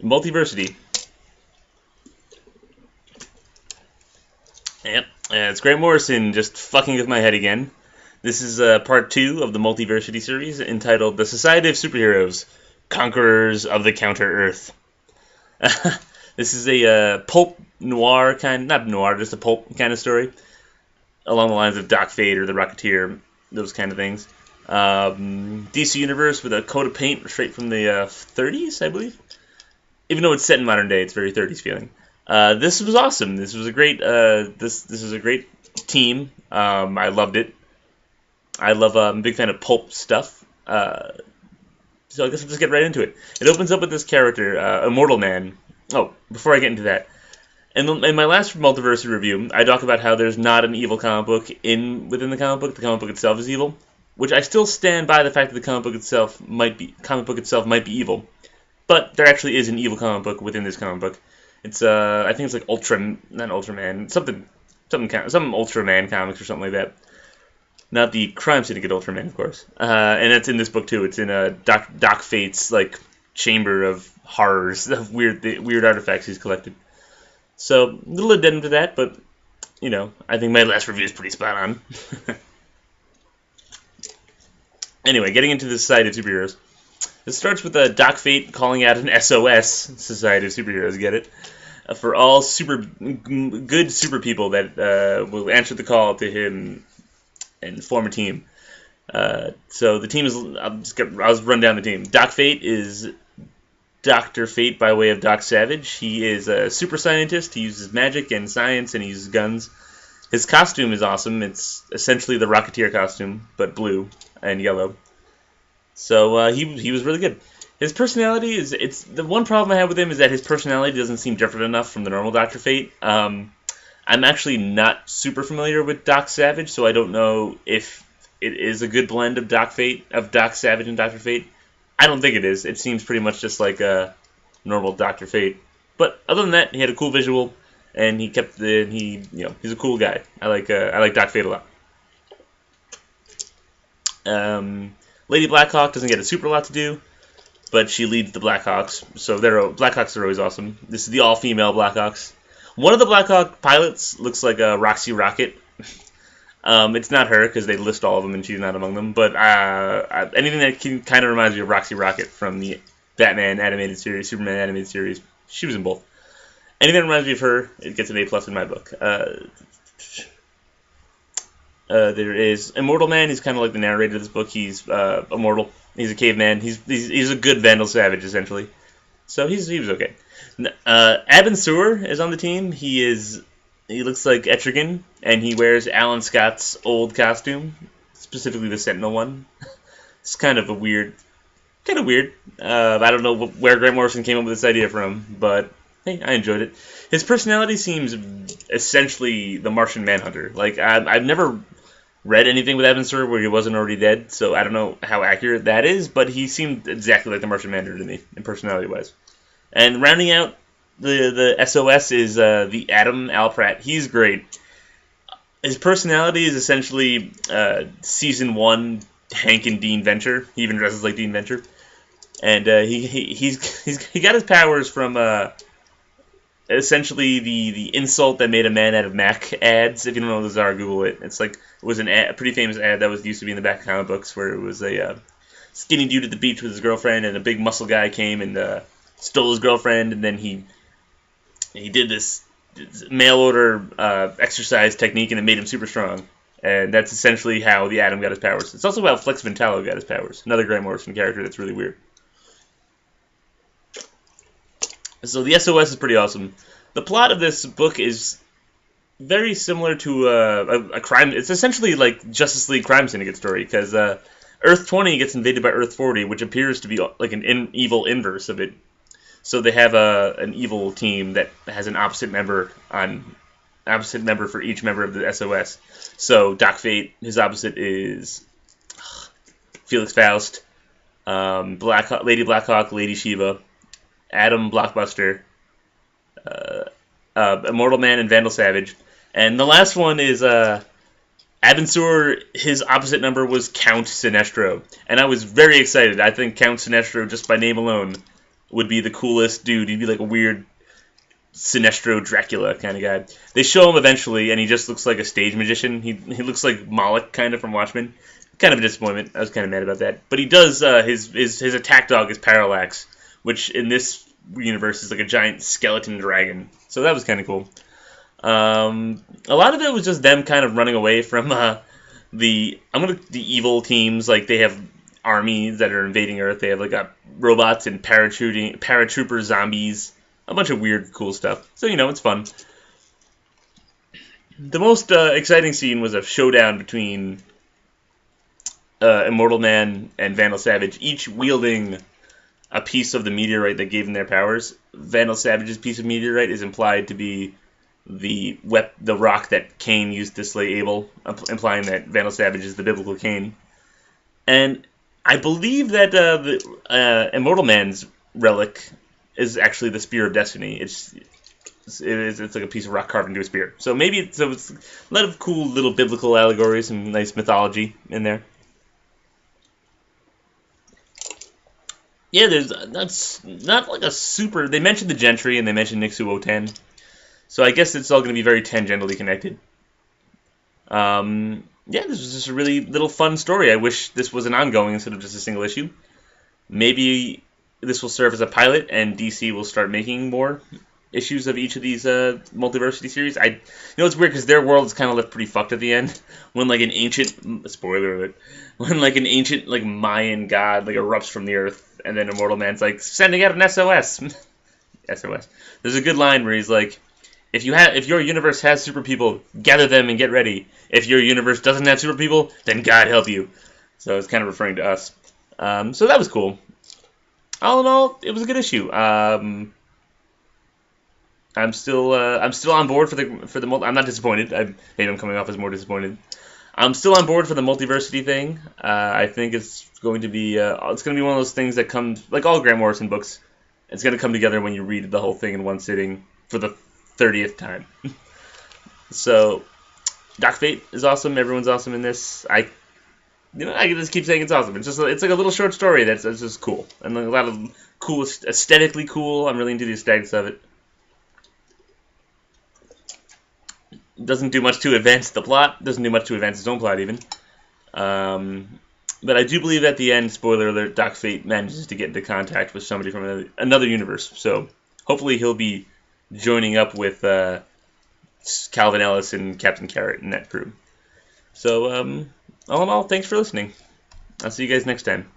Multiversity. Yep, it's Grant Morrison just fucking with my head again. This is part 2 of the Multiversity series entitled The Society of Superheroes, Conquerors of the Counter-Earth. This is a pulp noir kind, not noir, just a pulp kind of story, along the lines of Doc Fate or The Rocketeer, those kind of things. DC Universe with a coat of paint straight from the 30s, I believe. Even though it's set in modern day, it's very 30s feeling. This was awesome. This was a great this was a great team. I loved it. I'm a big fan of pulp stuff. So I guess we'll just get right into it. It opens up with this character, Immortal Man. Oh, before I get into that, in my last Multiversity review, I talk about how there's not an evil comic book within the comic book. The comic book itself is evil, which I still stand by the fact that the comic book itself might be evil, but there actually is an evil comic book within this comic book. It's I think it's like not Ultraman, some Ultraman comics or something like that. Not the Crime Syndicate Ultraman, of course. And that's in this book too. It's in Doc Fate's like chamber of horrors, of weird artifacts he's collected. So a little addendum to that, but you know, I think my last review is pretty spot on. Anyway, getting into the Society of Superheroes. It starts with Doc Fate calling out an SOS, Society of Superheroes, get it? For all good super people that will answer the call to him and form a team. So the team is, I'll run down the team. Doc Fate is Dr. Fate by way of Doc Savage. He is a super scientist. He uses magic and science, and he uses guns. His costume is awesome. It's essentially the Rocketeer costume, but blue and yellow. So he was really good. His personality is the one problem I have with him is that his personality doesn't seem different enough from the normal Dr. Fate. I'm actually not super familiar with Doc Savage, so I don't know if it is a good blend of Doc Savage and Dr. Fate. I don't think it is. It seems pretty much just like a normal Dr. Fate. But other than that, he had a cool visual, and he's a cool guy. I like Doc Fate a lot. Lady Blackhawk doesn't get a super lot to do, but she leads the Blackhawks, so Blackhawks are always awesome. This is the all-female Blackhawks. One of the Blackhawk pilots looks like a Roxy Rocket. It's not her, because they list all of them, and she's not among them, but anything that kind of reminds me of Roxy Rocket from the Batman animated series, Superman animated series, she was in both. Anything that reminds me of her, it gets an A+ in my book. There is Immortal Man. He's kind of like the narrator of this book. He's immortal. He's a caveman. He's a good Vandal Savage, essentially. So he was okay. Abin Sur is on the team. He looks like Etrigan, and he wears Alan Scott's old costume, specifically the Sentinel one. It's kind of weird. I don't know where Grant Morrison came up with this idea from, but hey, I enjoyed it. His personality seems essentially the Martian Manhunter. Like I've never read anything with Abin Sur where he wasn't already dead, so I don't know how accurate that is, but he seemed exactly like the Martian Manhunter to me, in personality-wise. And rounding out the SOS is the Adam Alprat. He's great. His personality is essentially Season 1 Hank and Dean Venture. He even dresses like Dean Venture. And he got his powers from essentially the insult that made a man out of Mac ads. If you don't know what those are, Google it. It's like it was a pretty famous ad that used to be in the back of comic books where it was a skinny dude at the beach with his girlfriend, and a big muscle guy came and stole his girlfriend, and then he did this mail order exercise technique, and it made him super strong. And that's essentially how the Atom got his powers. It's also how Flex Mentallo got his powers. Another Grant Morrison character that's really weird. So the SOS is pretty awesome. The plot of this book is very similar to a crime. It's essentially like Justice League Crime Syndicate story, because Earth 20 gets invaded by Earth 40, which appears to be like an evil inverse of it. So they have an evil team that has an opposite member for each member of the SOS. So Doc Fate, his opposite is Felix Faust, Lady Blackhawk, Lady Shiva, Adam Blockbuster, Immortal Man, and Vandal Savage. And the last one is Abin Sur. His opposite number was Count Sinestro, and I was very excited. I think Count Sinestro, just by name alone, would be the coolest dude. He'd be like a weird Sinestro Dracula kind of guy. They show him eventually, and he just looks like a stage magician. He looks like Moloch kind of from Watchmen. Kind of a disappointment. I was kind of mad about that. But he does his attack dog is Parallax, which in this universe is like a giant skeleton dragon. So that was kind of cool. A lot of it was just them kind of running away from the evil teams. Like they have armies that are invading Earth. They have like robots and paratrooper zombies, a bunch of weird, cool stuff. So it's fun. The most exciting scene was a showdown between Immortal Man and Vandal Savage, each wielding a piece of the meteorite that gave them their powers. Vandal Savage's piece of meteorite is implied to be the rock that Cain used to slay Abel, implying that Vandal Savage is the biblical Cain. And I believe that the Immortal Man's relic is actually the Spear of Destiny. It's like a piece of rock carved into a spear. So maybe it's a lot of cool little biblical allegories and nice mythology in there. Yeah, that's not like a super. They mentioned the Gentry and they mentioned Nixu 010, so I guess it's all going to be very tangentially connected. Yeah, this was just a really little fun story. I wish this was an ongoing instead of just a single issue. Maybe this will serve as a pilot, and DC will start making more issues of each of these Multiversity series. It's weird because their world is kind of left pretty fucked at the end when like an ancient spoiler alert, when like an ancient like Mayan god like erupts from the earth, and then Immortal Man's like sending out an SOS. SOS. There's a good line where he's like, if your universe has super people, gather them and get ready. If your universe doesn't have super people, then God help you. So it's kind of referring to us. So that was cool. All in all, it was a good issue. I'm still on board for the. I'm not disappointed. Maybe I'm coming off as more disappointed. I'm still on board for the Multiversity thing. I think it's going to be one of those things that comes like all Grant Morrison books. It's going to come together when you read the whole thing in one sitting for the 30th time. So, Doc Fate is awesome. Everyone's awesome in this. I can just keep saying it's awesome. It's like a little short story that's just cool and a lot of cool, aesthetically cool. I'm really into the aesthetics of it. Doesn't do much to advance the plot. Doesn't do much to advance its own plot even. But I do believe at the end, spoiler alert, Doc Fate manages to get into contact with somebody from another universe. So hopefully he'll be joining up with Calvin Ellis and Captain Carrot and that crew. So all in all, thanks for listening. I'll see you guys next time.